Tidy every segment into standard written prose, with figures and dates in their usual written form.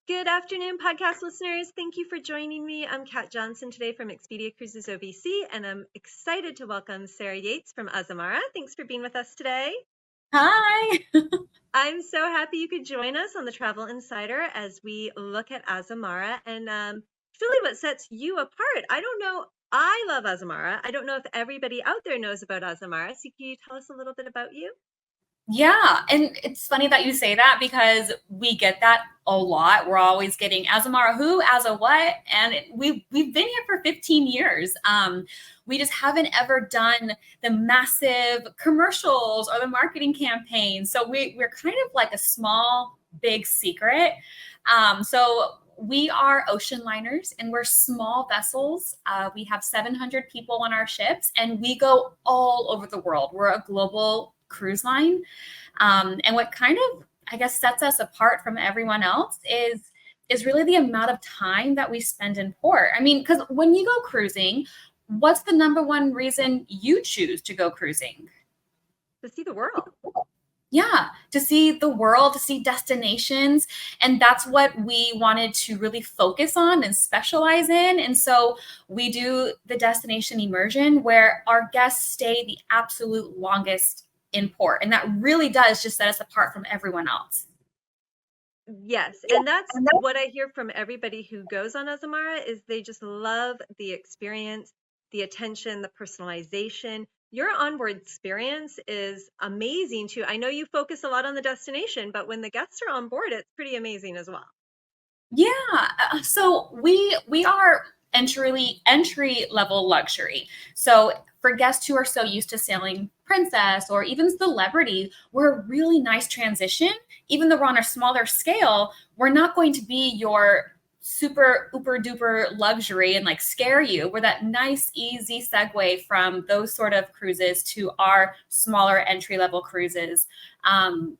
Good afternoon, podcast listeners. Thank you for joining me. I'm Kat Johnson today from Expedia Cruises OVC, and I'm excited to welcome Sarah Yates from Azamara. Thanks for being with us today. Hi. I'm so happy you could join us on the Travel Insider as we look at Azamara and really what sets you apart. I don't know. I love Azamara. I don't know if everybody out there knows about Azamara. So can you tell us a little bit about you? Yeah, and it's funny that you say that because we get that a lot. We're always getting Azamara who, as a what, and we've been here for 15 years. We just haven't ever done the massive commercials or the marketing campaigns. So we're kind of like a small, big secret. So we are ocean liners and we're small vessels. We have 700 people on our ships and we go all over the world. We're a global cruise line. And what kind of, I guess, sets us apart from everyone else is really the amount of time that we spend in port. I mean, because when you go cruising, what's the number one reason you choose to go cruising? To see the world. Yeah, to see the world, to see destinations. And that's what we wanted to really focus on and specialize in. And so we do the destination immersion where our guests stay the absolute longest in port. And that really does just set us apart from everyone else. Yes, and that's what I hear from everybody who goes on Azamara is they just love the experience, the attention, the personalization. Your onboard experience is amazing too. I know you focus a lot on the destination, but when the guests are on board, it's pretty amazing as well. Yeah, so we are entry level luxury. So for guests who are so used to sailing Princess or even Celebrity, we're a really nice transition. Even though we're on a smaller scale, we're not going to be your super uber duper luxury and like scare you. We're that nice, easy segue from those sort of cruises to our smaller entry level cruises.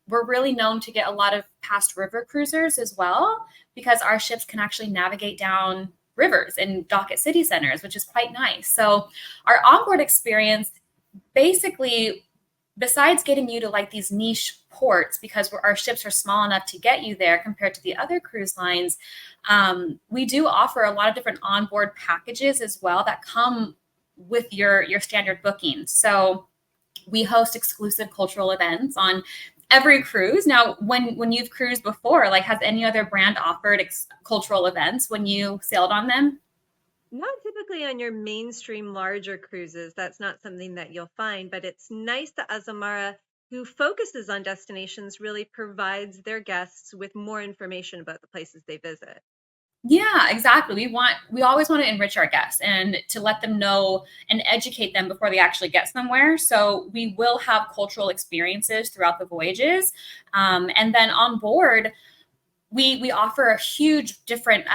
We're really known to get a lot of past river cruisers as well, because our ships can actually navigate down rivers and dock at city centers, which is quite nice. So our onboard experience basically, besides getting you to like these niche ports, because our ships are small enough to get you there compared to the other cruise lines, we do offer a lot of different onboard packages as well that come with your standard bookings. So we host exclusive cultural events on every cruise. Now, when you've cruised before, like has any other brand offered cultural events when you sailed on them? Not typically on your mainstream larger cruises. That's not something that you'll find, but it's nice that Azamara, who focuses on destinations, really provides their guests with more information about the places they visit. Yeah, exactly. We always want to enrich our guests and to let them know and educate them before they actually get somewhere. So we will have cultural experiences throughout the voyages, and then on board we offer a huge different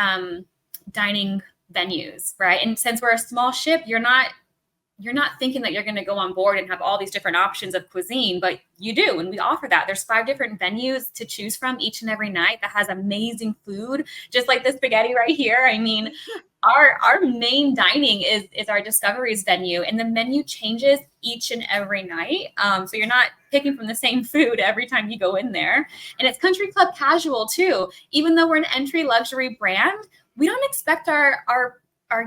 dining venues, right? And since we're a small ship, you're not thinking that you're going to go on board and have all these different options of cuisine, but you do. And we offer that. There's 5 different venues to choose from each and every night that has amazing food, just like the spaghetti right here. I mean, our main dining is our discoveries venue, and the menu changes each and every night. So you're not picking from the same food every time you go in there. And it's country club casual too. Even though we're an entry luxury brand, we don't expect our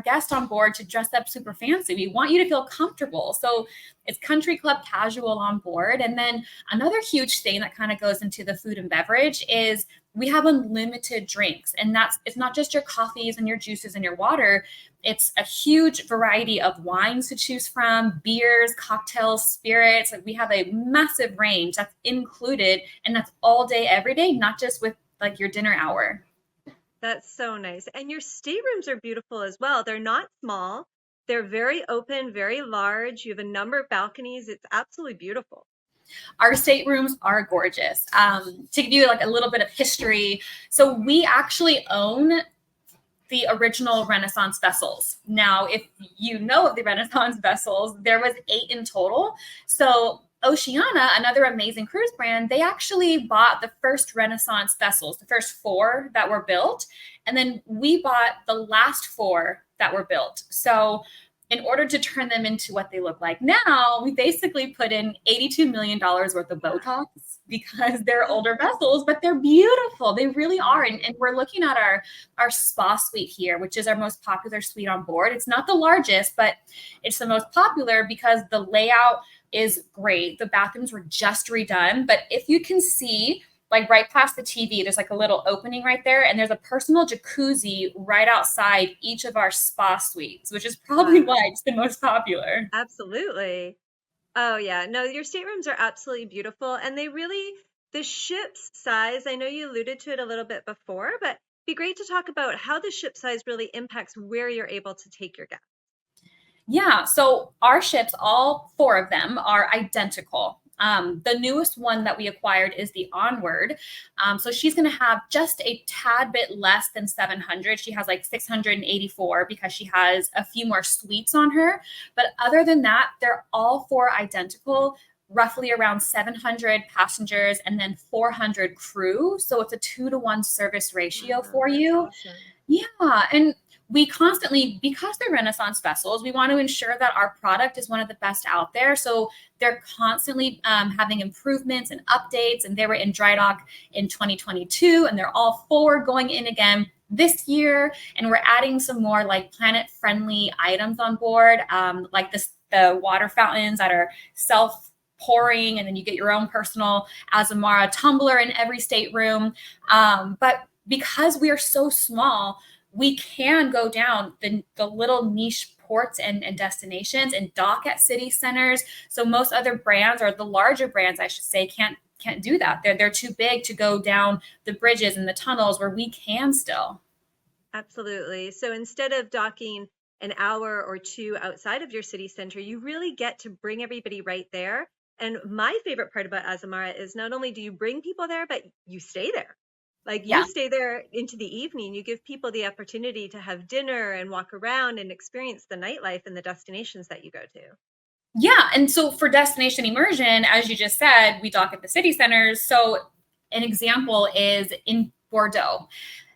guest on board to dress up super fancy. We want you to feel comfortable. So it's country club casual on board. And then another huge thing that kind of goes into the food and beverage is we have unlimited drinks. And it's not just your coffees and your juices and your water. It's a huge variety of wines to choose from, beers, cocktails, spirits. Like we have a massive range that's included, and that's all day, every day, not just with like your dinner hour. That's so nice. And your staterooms are beautiful as well. They're not small. They're very open, very large. You have a number of balconies. It's absolutely beautiful. Our staterooms are gorgeous. To give you like a little bit of history, so we actually own the original Renaissance vessels. Now, if you know of the Renaissance vessels, there was 8 in total. So Oceana, another amazing cruise brand, they actually bought the first Renaissance vessels, the first 4 that were built, and then we bought the last 4 that were built. So in order to turn them into what they look like now, we basically put in $82 million worth of Botox because they're older vessels, but they're beautiful. They really are. And we're looking at our spa suite here, which is our most popular suite on board. It's not the largest, but it's the most popular because the layout is great. The bathrooms were just redone. But if you can see, like right past the TV, there's like a little opening right there, and there's a personal jacuzzi right outside each of our spa suites, which is probably Wow. why it's the most popular. Absolutely. Oh yeah. No, your staterooms are absolutely beautiful and they really the ship's size, I know you alluded to it a little bit before, but be great to talk about how the ship size really impacts where you're able to take your guests. Yeah, so our ships, all four of them, are identical. The newest one that we acquired is the Onward. So she's going to have just a tad bit less than 700. She has like 684 because she has a few more suites on her. But other than that, they're all four identical, roughly around 700 passengers and then 400 crew. So it's a 2-to-1 service ratio Wow, for that's you. awesome. Yeah, and we constantly, because they're Renaissance vessels, we want to ensure that our product is one of the best out there. So they're constantly having improvements and updates. And they were in dry dock in 2022, and they're all forward going in again this year. And we're adding some more like planet-friendly items on board, like the water fountains that are self pouring, and then you get your own personal Azamara tumbler in every stateroom. But because we are so small, we can go down the little niche ports and destinations and dock at city centers. So most other brands, or the larger brands, I should say, can't do that. They're too big to go down the bridges and the tunnels where we can still. Absolutely. So instead of docking an hour or two outside of your city center, you really get to bring everybody right there. And my favorite part about Azamara is not only do you bring people there, but you stay there. Like you Yeah. stay there into the evening. You give people the opportunity to have dinner and walk around and experience the nightlife and the destinations that you go to. Yeah. And so for destination immersion, as you just said, we dock at the city centers. So an example is in Bordeaux.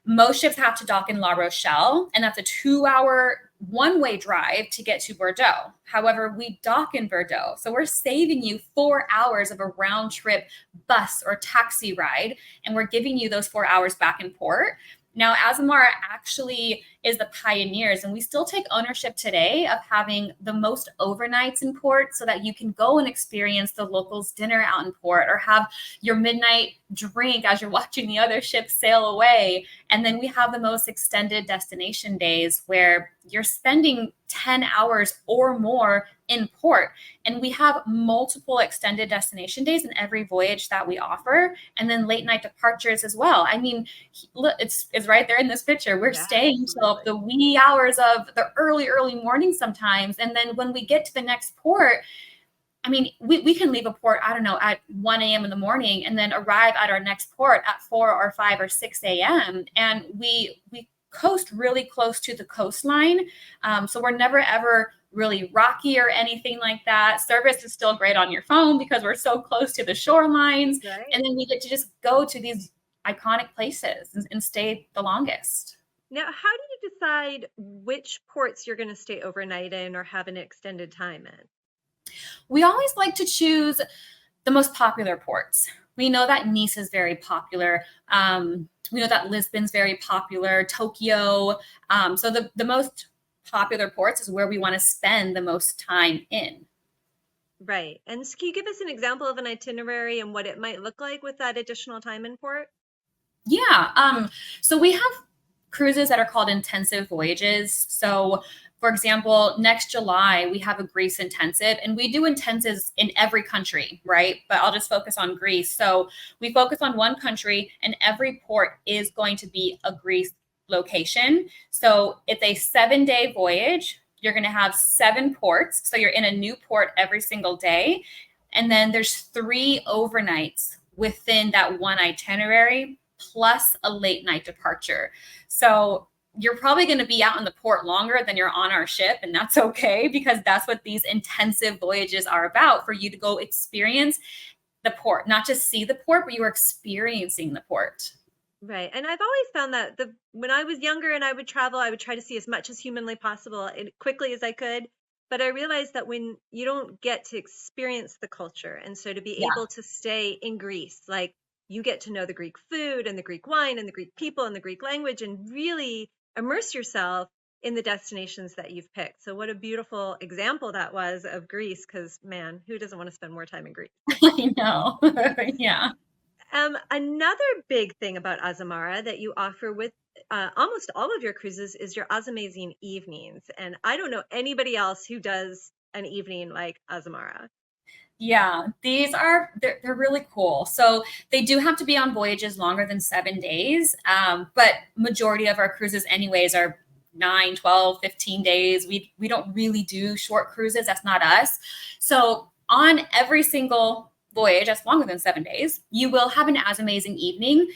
Most ships have to dock in La Rochelle, and that's a 2-hour one-way drive to get to Bordeaux. However, we dock in Bordeaux. So we're saving you 4 hours of a round trip bus or taxi ride, and we're giving you those 4 hours back in port. Now, Azamara actually is the pioneers, and we still take ownership today of having the most overnights in port so that you can go and experience the locals' dinner out in port or have your midnight drink as you're watching the other ships sail away. And then we have the most extended destination days where you're spending 10 hours or more in port. And we have multiple extended destination days in every voyage that we offer, and then late night departures as well. I mean, look, it's right there in this picture. We're Yeah, staying till absolutely. the wee hours of the early morning sometimes. And then when we get to the next port, I mean, we can leave a port, I don't know, at 1 a.m. in the morning and then arrive at our next port at 4 or 5 or 6 a.m. And we coast really close to the coastline. So we're never, ever really rocky or anything like that. Service is still great on your phone because we're so close to the shorelines. Right. And then we get to just go to these iconic places and stay the longest. Now, how do you decide which ports you're going to stay overnight in or have an extended time in? We always like to choose the most popular ports. We know that Nice is very popular. We know that Lisbon's very popular, Tokyo. So the most popular ports is where we want to spend the most time in. Right. And can you give us an example of an itinerary and what it might look like with that additional time in port? Yeah. So we have cruises that are called intensive voyages. So, for example, next July, we have a Greece intensive, and we do intensives in every country, right? But I'll just focus on Greece. So we focus on one country, and every port is going to be a Greece location. So it's a 7-day voyage. You're going to have 7 ports. So you're in a new port every single day. And then there's 3 overnights within that one itinerary, plus a late night departure. So you're probably going to be out in the port longer than you're on our ship. And that's okay, because that's what these intensive voyages are about, for you to go experience the port, not just see the port, but you are experiencing the port. Right. And I've always found that when I was younger and I would travel, I would try to see as much as humanly possible and quickly as I could. But I realized that when you don't get to experience the culture, and so to be Yeah. able to stay in Greece, like you get to know the Greek food and the Greek wine and the Greek people and the Greek language and really immerse yourself in the destinations that you've picked. So, what a beautiful example that was of Greece, because man, who doesn't want to spend more time in Greece? I know. Yeah. Another big thing about Azamara that you offer with almost all of your cruises is your Azamazing evenings. And I don't know anybody else who does an evening like Azamara. Yeah, these are they're really cool. So they do have to be on voyages longer than 7 days. But majority of our cruises anyways are 9, 12, 15 days. We don't really do short cruises. That's not us. So on every single voyage that's longer than 7 days, you will have an as amazing evening.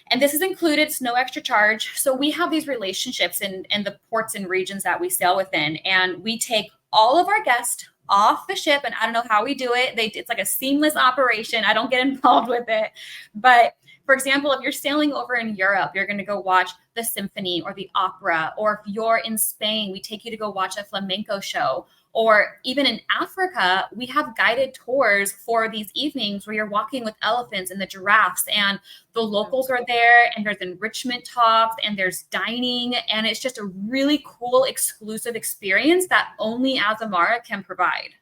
And this is included, it's no extra charge. So we have these relationships in the ports and regions that we sail within, and we take all of our guests off the ship. And I don't know how we do it. It's like a seamless operation. I don't get involved with it. But for example, if you're sailing over in Europe, you're going to go watch the symphony or the opera. Or if you're in Spain, we take you to go watch a flamenco show. Or even in Africa, we have guided tours for these evenings where you're walking with elephants and the giraffes, and the locals are there, and there's enrichment talks, and there's dining, and it's just a really cool, exclusive experience that only Azamara can provide.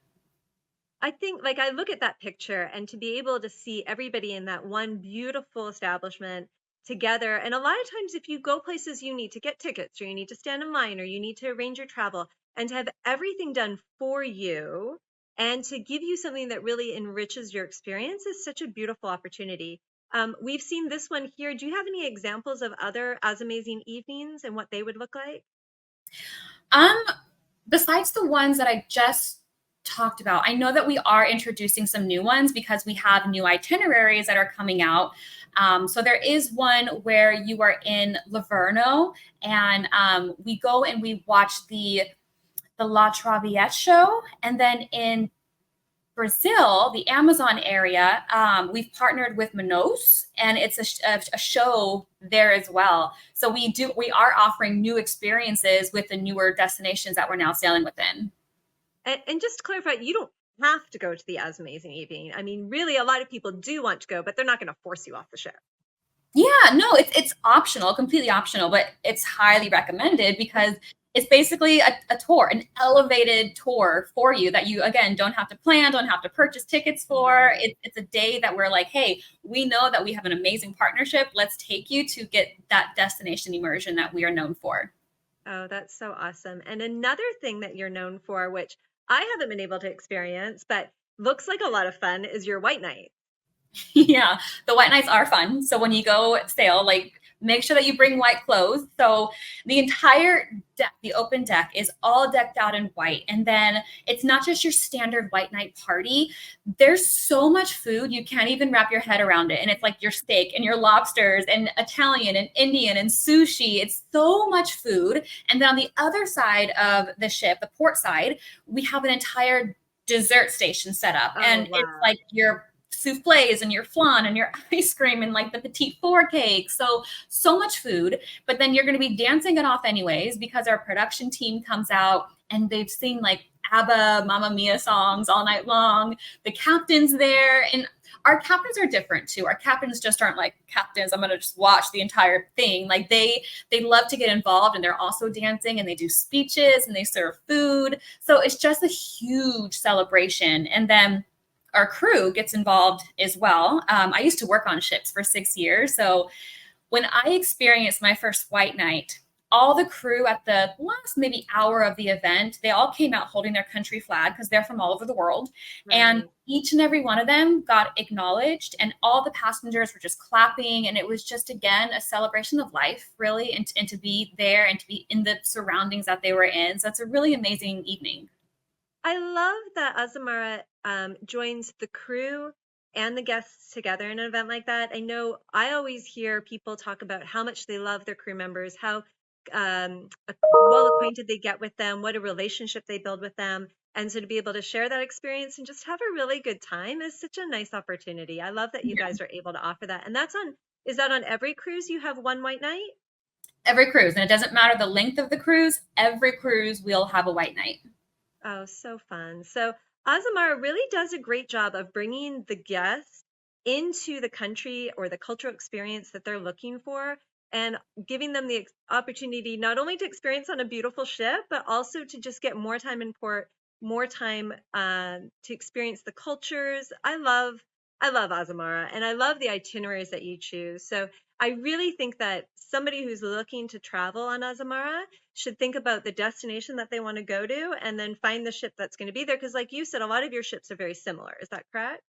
I think, like, I look at that picture and to be able to see everybody in that one beautiful establishment together. And a lot of times, if you go places, you need to get tickets or you need to stand in line or you need to arrange your travel, and to have everything done for you and to give you something that really enriches your experience is such a beautiful opportunity. We've seen this one here. Do you have any examples of other As Amazing evenings and what they would look like? Um, Besides the ones that I just talked about, I know that we are introducing some new ones because we have new itineraries that are coming out. So there is one where you are in Livorno, and we go and we watch the La Traviata show, and then in Brazil, the Amazon area, we've partnered with Manos, and it's a show there as well. So we are offering new experiences with the newer destinations that we're now sailing within. And just to clarify, you don't have to go to the As Amazing evening. I mean, really, a lot of people do want to go, but they're not going to force you off the ship. Yeah, no, it's optional, completely optional, but it's highly recommended because it's basically a tour, an elevated tour for you that you again don't have to plan, don't have to purchase tickets for. Right. It's a day that we're like, hey, we know that we have an amazing partnership. Let's take you to get that destination immersion that we are known for. Oh, that's so awesome. And another thing that you're known for, which I haven't been able to experience, but looks like a lot of fun, is your white night. Yeah, the white nights are fun. So when you go sail, like make sure that you bring white clothes. So the entire deck, the open deck, is all decked out in white. And then it's not just your standard white night party. There's so much food you can't even wrap your head around it. And it's like your steak and your lobsters and Italian and Indian and sushi. It's so much food. And then on the other side of the ship, the port side, we have an entire dessert station set up. Oh, And it's wow. like your souffles and your flan and your ice cream and like the petite four cakes. So much food. But then you're going to be dancing it off anyways because our production team comes out and they've seen like ABBA, Mamma Mia songs all night long. The captain's there, and our captains are different too. Our captains just aren't like captains. I'm gonna just watch the entire thing. Like they love to get involved, and they're also dancing, and they do speeches, and they serve food. So it's just a huge celebration. And then our crew gets involved as well. I used to work on ships for 6 years. So when I experienced my first white night, all the crew at the last maybe hour of the event, they all came out holding their country flag because they're from all over the world. And Right. each and every one of them got acknowledged, and all the passengers were just clapping. And it was just, again, a celebration of life, really, and to be there and to be in the surroundings that they were in. So it's a really amazing evening. I love that Azamara joins the crew and the guests together in an event like that. I know I always hear people talk about how much they love their crew members, how well acquainted they get with them, what a relationship they build with them. And so to be able to share that experience and just have a really good time is such a nice opportunity. I love that you guys are able to offer that. And is that on every cruise you have one white night? Every cruise, and it doesn't matter the length of the cruise, every cruise will have a white night. Oh, so fun. So Azamara really does a great job of bringing the guests into the country or the cultural experience that they're looking for and giving them the opportunity not only to experience on a beautiful ship, but also to just get more time in port, more time to experience the cultures. I love Azamara and I love the itineraries that you choose. So I really think that somebody who's looking to travel on Azamara should think about the destination that they want to go to and then find the ship that's going to be there. Because, like you said, a lot of your ships are very similar. Is that correct?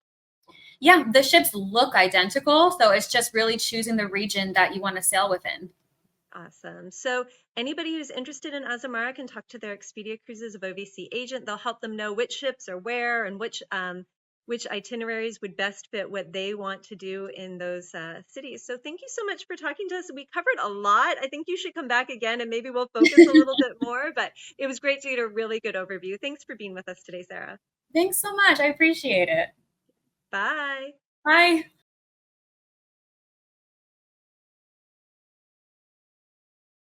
Yeah, the ships look identical, so it's just really choosing the region that you want to sail within. Awesome. So, anybody who's interested in Azamara can talk to their Expedia Cruises of OVC agent. They'll help them know which ships are where and which itineraries would best fit what they want to do in those cities. So, thank you so much for talking to us. We covered a lot. I think you should come back again and maybe we'll focus a little bit more. But it was great to get a really good overview. Thanks for being with us today, Sarah. Thanks so much. I appreciate it. Bye. Bye.